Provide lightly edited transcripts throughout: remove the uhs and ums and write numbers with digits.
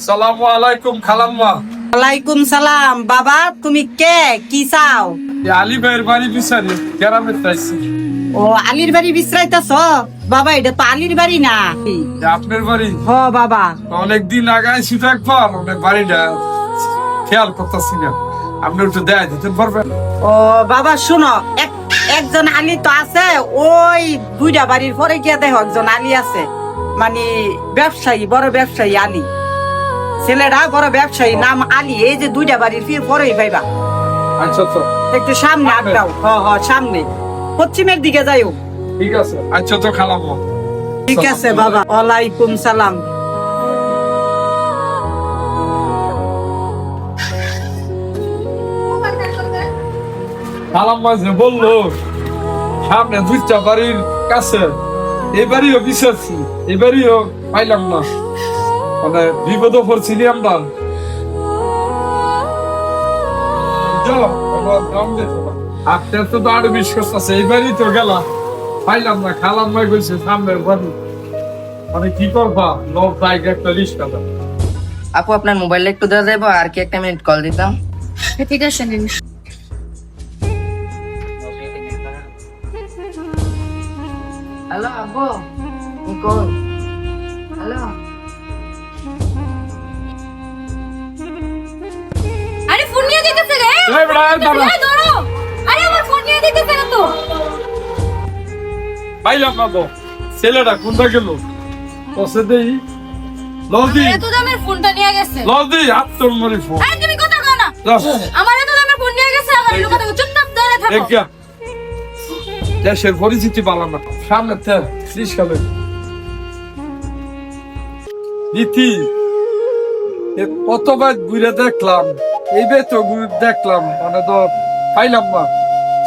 সালামু আলাইকুম খালাম্মা। ওয়ালাইকুম সালাম। বাবা তুমি কে, কি চাও? আলী ভাইয়ের বাড়ি বিচারি গ্রামে চাইছি। ও আলীর বাড়ি বিশ্রাইতেছ? বাবা এটা তো আলীর বাড়ি না। আপনার বাড়ি? হ বাবা। অনেকদিন আগে আইসি তো একবার, অনেক বাড়িটা খেয়াল করতেছি না। আপনি একটু দেয় দিতে পারবেন? ও বাবা শুনো, একজন আলী তো আছে, ওই দুইটা বাড়ির পরে গিয়ে দেখো একজন আলী আছে, মানে ব্যবসায়ী, বড় ব্যবসায়ী আলী। ছেলেটা বড় ব্যবসায়ী, নাম আলী। এই যে দুইটা বাড়ির পরেই পাইবা। আচ্ছা আচ্ছা, একটু সামনে আটকাও। হ সামনে পশ্চিমের দিকে যাইও। ঠিক আছে। আচ্ছা তো খালাম্মা। ঠিক আছে বাবা। ওয়ালাইকুম সালাম। খালাম্মা যে বললো সামনে দুইটা বাড়ির কাছে, এই বাড়িও বিচারছি, এই বাড়িও পাইলাম না, মানে বিপদ পড়ছিলি আমরা। আপনার তো আরো বিশ্বাস আছে, এই বাড়ি তো গেলাম পাইলাম না। খালাম্মা বলছে সামনের বাড়ি, মানে কি করবা, লোক জায়গা একটা লিস্ট আছে। আপু আপনার মোবাইলটা একটু দেওয়া যাবে, আর কি একটা মিনিট কল দিতাম। ঠিক আছে নিন। হ্যালো আপু, কোন? হ্যালো, আরে ফোন নিয়ে দিতেছে রে। এই বড়া, এই দাঁড়া। এই ধরো। আরে আমার ফোন নিয়ে দিতেছে না তো। পাইলাম না তো, ছেলেটা কোনটা গেল? বসে দেই লদি, এত দামের ফোনটা নিয়ে গেছে। লদি হাত তোর মরি ফোন। আরে তুমি কথা কও না। আমার এত দামের ফোন নিয়ে গেছে, আমার লোক কথা চুপচাপ ধরে থাকো। এক দেশের পরিচিতি পালাম না, সামনে ত্রিশ খাবে নীতি। কতবার ঘুরে দেখলাম, এই বে তো ঘুরে দেখলাম, মানে তো পাইলাম না।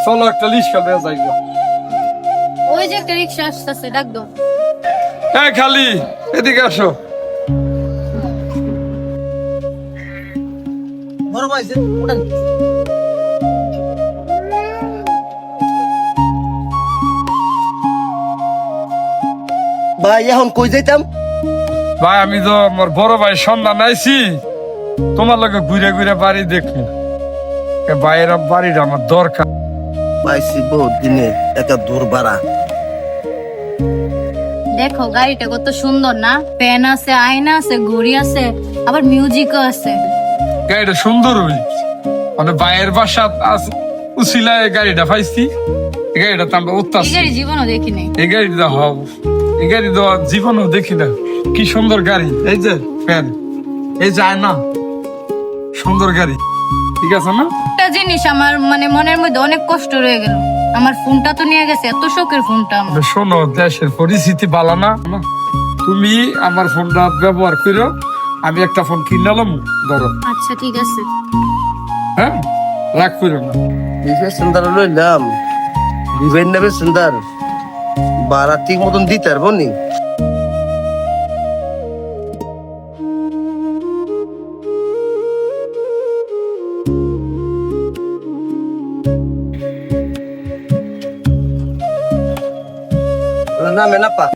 চলো একটা লিস্ট খাবে যাই। ওই যে একটা রিকশা আসতেছে, ডাক দাও। হ্যাঁ খালি এদিকে আসো। বড় ভাই উঠেন। ভাই এখন কই যাইতাম? ভাই আমি তো আমার বড় ভাই সন্ধান আইছি, তোমার লগে ঘুরে ঘুরে বাড়ি দেখি। ভাইয়ের বাড়িটা আমার দরকার। পাইছি বহুত দিনে একটা দূর ভাড়া। দেখো গাড়িটা কত সুন্দর না, ফ্যান আছে, আয়না আছে, ঘড়ি আছে, আবার মিউজিকও আছে। গাড়িটা সুন্দর হই, মানে ভাইয়ের বাসা উচিলায় গাড়িটা পাইছি। এই গাড়িটা তো আমরা এই উঠতাছি, গাড়ি জীবনও দেখিনি। এই গাড়িটা হব, এই গাড়ি তো জীবনও দেখি না। কি সুন্দর গাড়ি, এই যে ফ্যান, এই যে আয়না, সুন্দর গাড়ি। ঠিক আছে না? একটা জিনিস আমার মানে মনের মধ্যে অনেক কষ্ট রয়ে গেল, আমার ফোনটা তো নিয়ে গেছে, এত শখের ফোনটা আমার। শোনো, দেশের পরিস্থিতি ভালো না, তুমি আমার ফোনটা ব্যবহার করো, আমি একটা ফোন কিনলাম, ধরো। আচ্ছা ঠিক আছে। হ্যাঁ, রাগ করো না। বিজনেস সেন্টার লইলাম, ডিভাইন নেবে সেন্টার ভাড়া ঠিক মতন দিতে পারবো নি? না মেনাপা,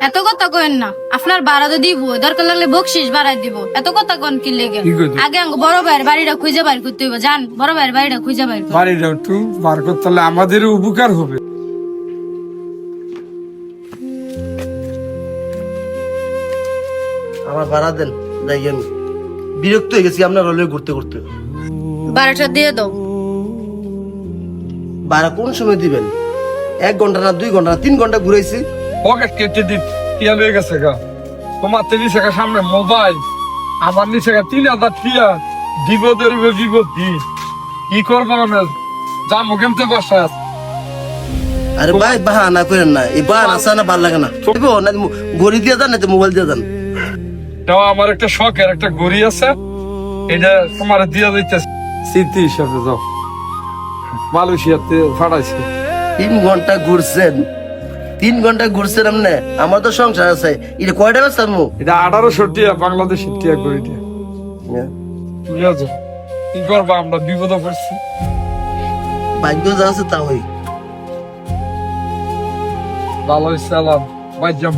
এত কথা কইেন না, আপনার ভাড়া তো দিব, দরকার লাগলে বকশিস বাড়াই দিব। এত কথা কোন কি লেগে? কি কইছো? আগে আঙ্গ বড় ভাইয়ের বাড়িটা খুঁজে বাইর করতে হইব, জান? বড় ভাইয়ের বাড়িটা খুঁজে বাইর করতে। বাড়িটা একটু বার করতে হলে আমাদেরও উপকার হবে। আমার ভাড়া দেন, যাই আমি বিরক্ত হয়ে গেছি আপনার হলে ঘুরতে ঘুরতে। ভাড়াটা দিয়ে দাও। ভাড়া কোন সময় দিবেন? 1 ঘন্টা না 2 ঘন্টা না 3 ঘন্টা ঘুরাইছি। পকেট কেটে দিন, টিয়া লয়ে গেছে গা। তোমার 30 টাকা সামনে মোবাইল, আমার নিচে 3000 টিয়া। বিপদের উপর বিপদ দি, কি করবো না, যা মুখেমতে বসা। আরে ভাই বাহানা করেন না, এই বাহানা সানা ভালো লাগে না। না ঘড়ি দিয়ে যান, না মোবাইল দিয়ে যান। তাও আমার একটা শখের একটা ঘড়ি আছে, এটা তোমার দিয়ে দিতে স্মৃতি হিসাবে। যাও, মালয়েশিয়াতে ফাটাইছি। 3 ঘন্টা ঘুরছেন, 3 ঘন্টা ঘুরছেন আপনি। আমার তো সংসার আছে, এটা কয়টা বেশ আমি এটা 1800 টিয়া, বাংলাদেশের টিয়া ঘড়ি টিয়া। বুঝা যাও, কি করবা, আমরা বিপদে পড়ছি। ভাগ্য যা আছে তা হই। ভালো সালাম, বাইজাম।